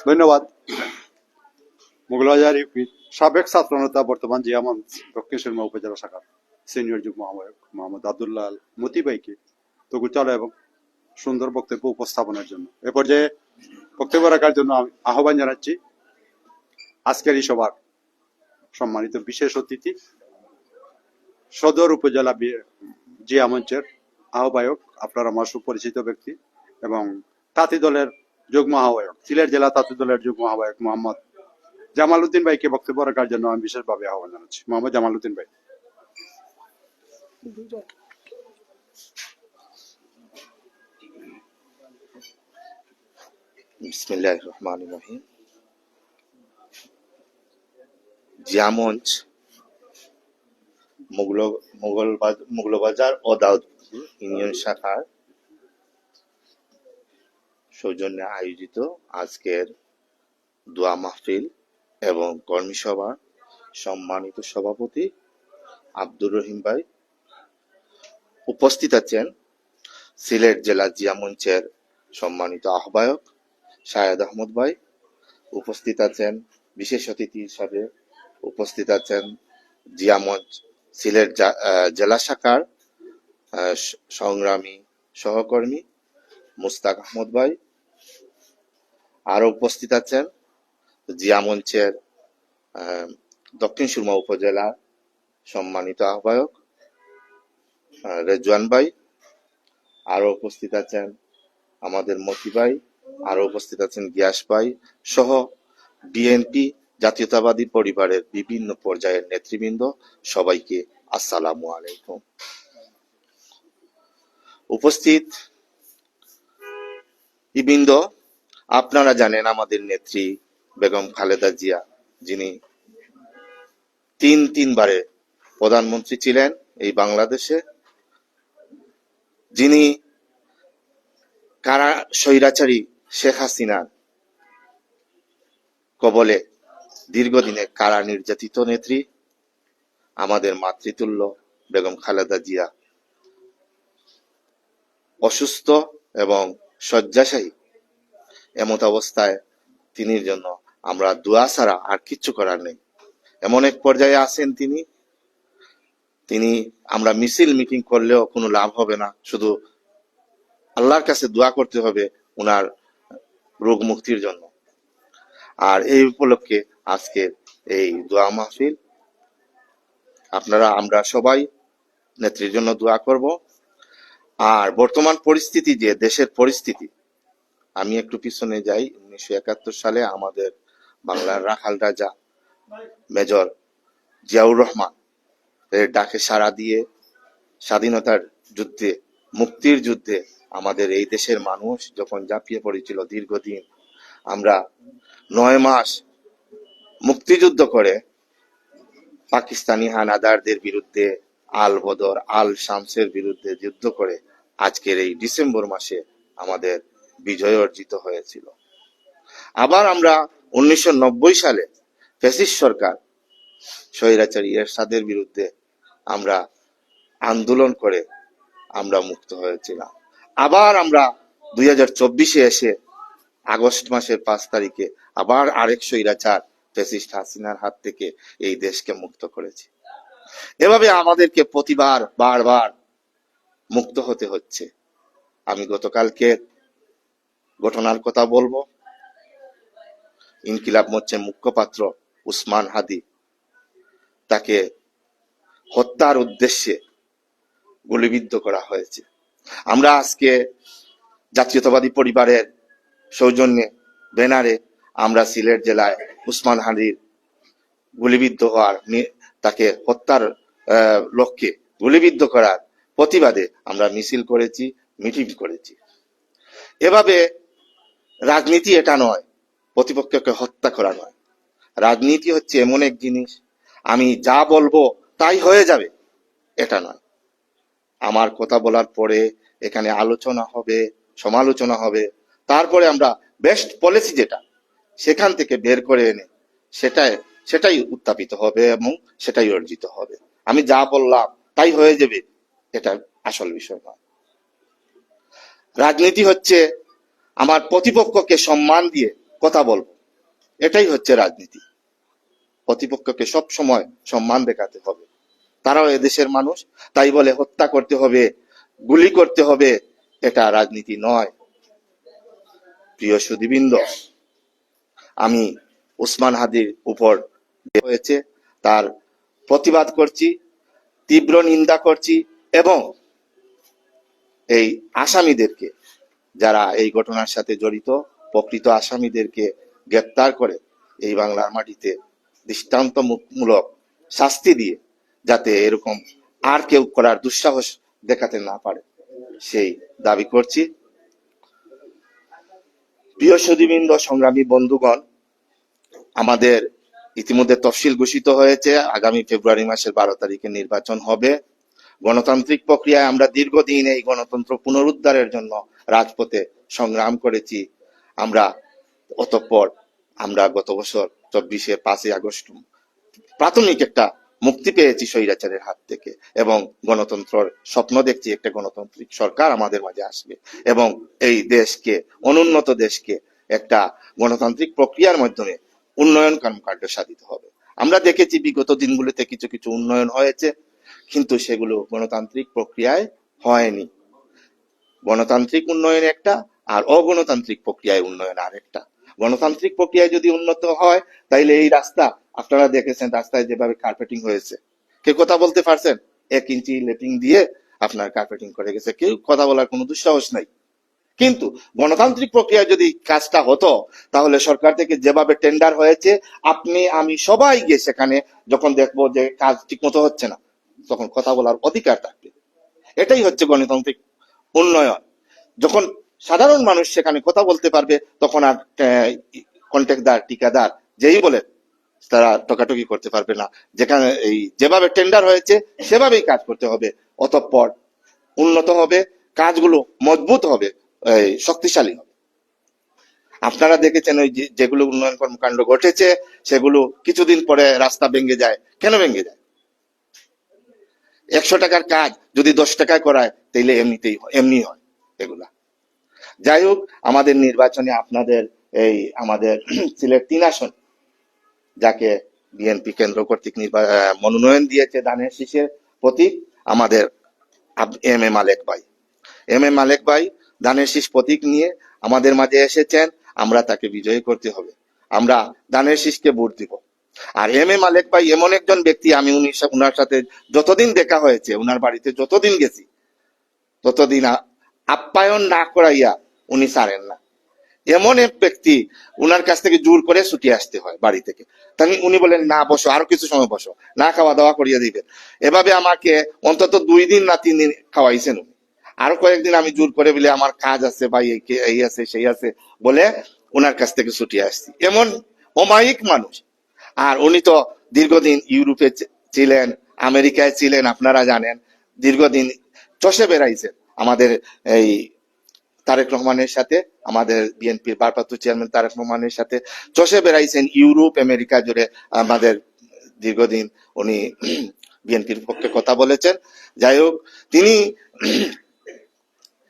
ধন্যবাদ। মোগলবাজার ইউপির সাবেক ছাত্রনেতা বর্তমান জিয়ামান দক্ষিণ সুরমা উপজেলা শাখার সিনিয়র যুগ্ম আহ্বায়ক মোহাম্মদ আব্দুল্লাহ মতি ভাইকে তগুচালো এবং সুন্দর বক্তব্য উপস্থাপনের জন্য এ পর্যায়ে বক্তব্য রাখার জন্য আমি আহ্বান জানাচ্ছি আজকের এই সভার সম্মানিত বিশেষ অতিথি সদর উপজেলা জিয়া মঞ্চের আহ্বায়ক, আপনার আমার সুপরিচিত ব্যক্তি এবং তাঁতি দলের যুগ্ম আহ্বায়ক, সিলেট জেলা তাঁতি দলের যুগ্ম আহ্বায়ক মোহাম্মদ জামাল উদ্দিন ভাইকে বক্তব্য রাখার জন্য আমি বিশেষভাবে আহ্বান জানাচ্ছি। মোহাম্মদ জামাল উদ্দিন ভাই। বিসমিল্লাহির রহমানির রহিম। জিয়া মঞ্চ মোগলবাজার ও দাউদপুর ইউনিয়ন শাখার সৌজন্যে আয়োজিত আজকের দোয়া মাহফিল এবং কর্মী সভার সম্মানিত সভাপতি আব্দুর রহিম ভাই, উপস্থিত আছেন সিলেট জেলা জিয়া মঞ্চের সম্মানিত আহ্বায়ক শাহেদ আহমদ ভাই, উপস্থিত আছেন বিশেষ অতিথি হিসাবে উপস্থিত আছেন জিয়া মঞ্চ সিলেট জেলা শাখার সংগ্রামী সহকর্মী মুস্তাক আহমদ ভাই, আরো উপস্থিত আছেন জিয়া মঞ্চের দক্ষিণ সুরমা উপজেলার সম্মানিত আহ্বায়ক রেজওয়ান ভাই, আরো উপস্থিত আছেন আমাদের মতি ভাই, আরো উপস্থিত আছেন গিয়াস ভাই সহ বিএনপি জাতীয়তাবাদী পরিবারের বিভিন্ন পর্যায়ের নেতৃবৃন্দ, সবাইকে আসসালামু আলাইকুম। উপস্থিত বৃন্দ, আপনারা জানেন আমাদের নেত্রী বেগম খালেদা জিয়া, যিনি তিনবারে প্রধানমন্ত্রী ছিলেন এই বাংলাদেশে, যিনি কারা স্বৈরাচারী শেখ হাসিনার কবলে দীর্ঘদিনে কারা নির্যাতিত নেত্রী, আমাদের মাতৃতুল্য বেগম খালেদা জিয়া অসুস্থ এবং শয্যাশায়ী, এমত অবস্থায় তিনি জন্য আমরা দোয়া ছাড়া আর কিচ্ছু করার নেই। এমন এক পর্যায়ে আছেন তিনি আমরা মিছিল মিটিং করলেও কোনো লাভ হবে না, শুধু আল্লাহর কাছে দোয়া করতে হবে ওনার রোগ মুক্তির জন্য। আর এই উপলক্ষে আজকের এই দোয়া মাহফিল, আমরা সবাই নেত্রীর জন্য দোয়া করব। আর বর্তমান পরিস্থিতি, যে দেশের পরিস্থিতি, আমি একটু পিছনে যাই। 1971 সালে আমাদের বাংলার রাখাল রাজা মেজর জিয়াউর রহমান এর ডাকে সাড়া দিয়ে স্বাধীনতার যুদ্ধে, মুক্তির যুদ্ধে আমাদের এই দেশের মানুষ যখন ঝাঁপিয়ে পড়েছিল, দীর্ঘদিন আমরা 9 মাস মুক্তিযুদ্ধ করে পাকিস্তানি হানাদারদের বিরুদ্ধে, আল বদর আল শামসের বিরুদ্ধে যুদ্ধ করে আজকের এই ডিসেম্বর মাসে আমাদের বিজয় অর্জিত হয়েছিল। আবার আমরা 1990 সালে ফ্যাসিস্ট সরকার স্বৈরাচারী এরশাদের বিরুদ্ধে আমরা আন্দোলন করে আমরা মুক্ত হয়েছিলাম। আবার আমরা 2024-এ এসে আগস্ট মাসের 5 তারিখে আবার আরেক স্বৈরাচার ফ্যাসিস্ট হাসিনার হাত থেকে এই দেশকে মুক্ত করেছি। এভাবে আমাদেরকে প্রতিবার বারবার মুক্ত হতে হচ্ছে। আমি গতকালকে ঘটনার কথা বলবো। ইনকিলাব মঞ্চের মুখপাত্র উসমান হাদি, তাকে হত্যার উদ্দেশ্যে গুলিবিদ্ধ করা হয়েছে। আমরা আজকে জাতীয়তাবাদী পরিবারের সৌজন্যে ব্যানারে আমরা সিলেট জেলায় উসমান হাদির গুলিবিদ্ধ হওয়ার, তাকে হত্যার লক্ষ্যে গুলিবিদ্ধ করার প্রতিবাদে আমরা মিছিল করেছি, মিটিং করেছি। এভাবে রাজনীতি এটা নয়, প্রতিপক্ষকে হত্যা করা নয়। রাজনীতি হচ্ছে এমন এক জিনিস, আমি যা বলবো তাই হয়ে যাবে, এটা নয়। আমার কথা বলার পরে এখানে আলোচনা হবে, সমালোচনা হবে, তারপরে আমরা বেস্ট পলিসি যেটা সেখান থেকে বের করে এনে সেটাই উত্থাপিত হবে এবং সেটাই অর্জিত হবে। আমি যা বললাম তাই হয়ে যাবে, এটা আসল বিষয় নয়। রাজনীতি হচ্ছে আমার প্রতিপক্ষকে সম্মান দিয়ে কথা বলবো, এটাই হচ্ছে রাজনীতি। প্রতিপক্ষকে সব সময় সম্মান দেখাতে হবে, তারাও এদেশের মানুষ, তাই বলে হত্যা করতে হবে, গুলি করতে হবে, এটা রাজনীতি নয়। প্রিয় সুধীবৃন্দ, আমি উসমান হাদির উপর যে হয়েছে তার প্রতিবাদ করছি, তীব্র নিন্দা করছি, এবং এই আসামিদেরকে, যারা এই ঘটনার সাথে জড়িত, প্রকৃত আসামিদেরকে গ্রেপ্তার করে এই বাংলার মাটিতে দৃষ্টান্তমূলক শাস্তি দিয়ে যাতে এরকম আর কেউ করার দুঃসাহস দেখাতে না পারে, সেই দাবি করছি। প্রিয় সুধীবৃন্দ, সংগ্রামী বন্ধুগণ, আমাদের ইতিমধ্যে তফসিল ঘোষিত হয়েছে। আগামী ফেব্রুয়ারি মাসের 12 তারিখে নির্বাচন হবে। গণতান্ত্রিক প্রক্রিয়ায় আমরা দীর্ঘদিন এই গণতন্ত্র পুনরুদ্ধারের জন্য রাজপথে সংগ্রাম করেছি। অতঃপর আমরা গত বছর 5ই আগস্ট প্রাথমিক একটা মুক্তি পেয়েছি স্বৈরাচারের হাত থেকে, এবং গণতন্ত্রের স্বপ্ন দেখছি একটা গণতান্ত্রিক সরকার আমাদের মাঝে আসবে এবং এই দেশকে, অনুন্নত দেশকে একটা গণতান্ত্রিক প্রক্রিয়ার মাধ্যমে উন্নয়ন কর্মকাণ্ড সাধিত হবে। আমরা দেখেছি বিগত দিনগুলোতে কিছু কিছু উন্নয়ন হয়েছে, কিন্তু সেগুলো গণতান্ত্রিক প্রক্রিয়ায় হয়নি। গণতান্ত্রিক উন্নয়ন একটা, আর অগণতান্ত্রিক প্রক্রিয়ায় উন্নয়ন আরেকটা। গণতান্ত্রিক প্রক্রিয়ায় যদি উন্নত হয়, তাইলে এই রাস্তা, আপনারা দেখেছেন রাস্তায় যেভাবে কার্পেটিং হয়েছে, কেউ কথা বলতে পারছেন? 1 ইঞ্চি লেপিং দিয়ে আপনার কার্পেটিং করে গেছে, কেউ কথা বলার কোনো দুঃসাহস নাই। কিন্তু গণতান্ত্রিক প্রক্রিয়া যদি কাজটা হতো, তাহলে সরকার থেকে যেভাবে টেন্ডার হয়েছে, আপনি আমি সবাই গিয়ে সেখানে যখন দেখবো যে কাজ ঠিক মতো হচ্ছে না, তখন কথা বলার অধিকার থাকবে। এটাই হচ্ছে গণতান্ত্রিক উন্নয়ন। যখন সাধারণ মানুষ সেখানে কথা বলতে পারবে, তখন আর কন্ট্রাক্টদার, ঠিকাদার যেই বলে তারা টকাটকি করতে পারবে না। যেখানে এই যেভাবে টেন্ডার হয়েছে সেভাবেই কাজ করতে হবে। অতঃপর উন্নত হবে, কাজগুলো মজবুত হবে, শক্তিশালী হবে। আপনারা দেখেছেন ওই যেগুলো উন্নয়ন কর্মকাণ্ড ঘটেছে, সেগুলো কিছুদিন পরে রাস্তা ভেঙে যায়। কেন ভেঙে যায়? 100 টাকার কাজ যদি 10 টাকায় করায়, তাইলে এমনি হয় এগুলা। যাই হোক, আমাদের নির্বাচনে আপনাদের আমাদের সিলেট 3 আসন, যাকে বিএনপি কেন্দ্র কর্তৃক মনোনয়ন দিয়েছে ধানের শীষের প্রতীক, আমাদের এম এ মালেক ভাই ধানের শীষ প্রতীক নিয়ে আমাদের মাঝে এসেছেন। আমরা তাকে বিজয়ী করতে হবে। আমরা ধানের শীষকে ভোট দিব। আর এম এ মালেক ভাই এমন একজন ব্যক্তি, আমি উনার সাথে যতদিন দেখা হয়েছে, উনার বাড়িতে যতদিন গেছি, ততদিন আপ্যায়ন না করাইয়া উনি ছাড়েন না। এমন এক ব্যক্তি, উনার কাছ থেকে জোর করে ছুটি আসতে হয় বাড়ি থেকে। তাই উনি বলেন, না বসো, আরো কিছু সময় বসো, না খাওয়া দাওয়া করিয়ে দিবেন। এভাবে আমাকে অন্তত 2 দিন না 3 দিন খাওয়াইছেন উনি। আরো কয়েকদিন আমি জোর করে বলে, আমার কাজ আছে ভাই, এই আছে সেই আছে বলে উনার কাছ থেকে ছুটি আসছি। এমন অমায়িক মানুষ। আর উনি তো দীর্ঘদিন ইউরোপে ছিলেন, আমেরিকায় ছিলেন, আপনারা জানেন। দীর্ঘদিন চষে বেড়াইছেন আমাদের এই তারেক রহমানের সাথে, আমাদের বিএনপির ভারপ্রাপ্ত চেয়ারম্যান তারেক রহমানের সাথে চষে বেড়াইছেন ইউরোপ আমেরিকা জুড়ে। আমাদের দীর্ঘদিন উনি বিএনপির পক্ষে কথা বলেছেন। যাই হোক, তিনি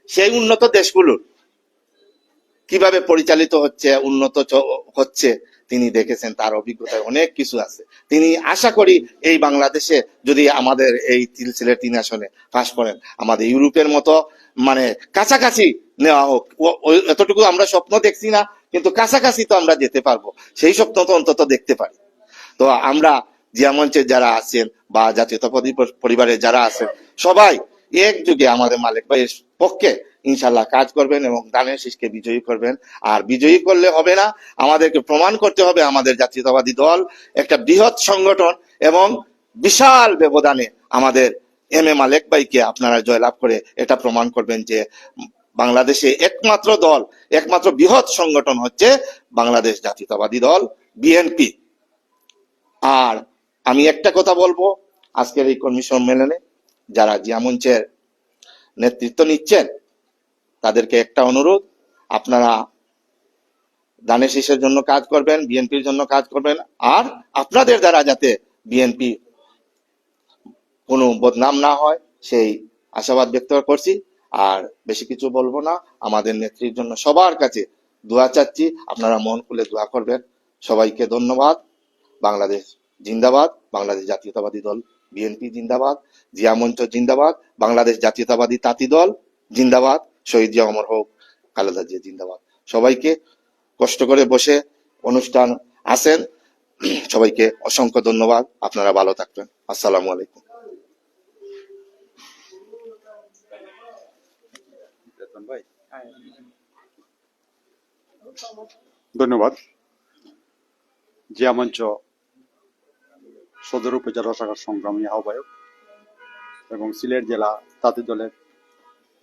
সেই উন্নত দেশগুলোর কিভাবে পরিচালিত হচ্ছে, উন্নত হচ্ছে তিনি দেখেছেন, তার অভিজ্ঞতায় অনেক কিছু আছে। তিনি আশা করি এই বাংলাদেশে যদি আমাদের এই সিলেট 3 আসনে পাস করেন, আমাদের ইউরোপের মতো মানে কাছাকাছি নেওয়া হোক। এতটুকু আমরা স্বপ্ন দেখছি না, কিন্তু কাছাকাছি তো আমরা যেতে পারবো, সেই স্বপ্ন তো অন্তত দেখতে পারি। তো আমরা জিয়া মঞ্চের যারা আছেন বা জাতীয়তাবাদী পরিবারের যারা আছেন, সবাই একযোগে আমাদের মালেক ভাইয়ের পক্ষে ইনশাল্লাহ কাজ করবেন এবং ধানের শীষকে বিজয়ী করবেন। আর বিজয়ী করলে হবে না, আমাদেরকে প্রমাণ করতে হবে আমাদের জাতীয়তাবাদী দল একটা বৃহৎ সংগঠন, এবং বিশাল ব্যবধানে আমাদের এম এ মালেক ভাইকে আপনারা জয়লাভ করে এটা প্রমাণ করবেন যে বাংলাদেশে একমাত্র দল, একমাত্র বৃহৎ সংগঠন হচ্ছে বাংলাদেশ জাতীয়তাবাদী দল, বিএনপি। আর আমি একটা কথা বলবো, আজকের এই কর্মী সম্মেলনে যারা জিয়া মঞ্চের নেতৃত্ব নিচ্ছেন, তাদেরকে একটা অনুরোধ, আপনারা ধানের শীষের জন্য কাজ করবেন, বিএনপির জন্য কাজ করবেন, আর আপনাদের দ্বারা যাতে বিএনপি কোনো বদনাম না হয় সেই আশাবাদ ব্যক্ত করছি। আর বেশি কিছু বলবো না। আমাদের নেত্রীর জন্য সবার কাছে দোয়া চাচ্ছি, আপনারা মন খুলে দোয়া করবেন। সবাইকে ধন্যবাদ। বাংলাদেশ জিন্দাবাদ, বাংলাদেশ জাতীয়তাবাদী দল বিএনপি জিন্দাবাদ, জিয়া মঞ্চ জিন্দাবাদ, বাংলাদেশ জাতীয়তাবাদী তাঁতি দল জিন্দাবাদ, শহীদ জিয়া অমর হোক, খালেদা জিয়া জিন্দাবাদ। সবাইকে কষ্ট করে বসে অনুষ্ঠান আসেন, সবাইকে অসংখ্য ধন্যবাদ। আপনারা ভালো থাকবেন। আসসালামু আলাইকুম। ধন্যবাদ। জিয়া মঞ্চ সদর উপজেলা শাখার সংগ্রামী আহ্বায়ক এবং সিলেট জেলা তাঁতি দলের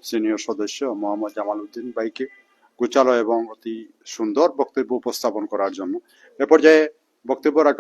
সিনিয়র সদস্য মোহাম্মদ জামাল উদ্দিন ভাইকে গোছালো এবং অতি সুন্দর বক্তব্য উপস্থাপন করার জন্য এ পর্যায়ে বক্তব্য রাখার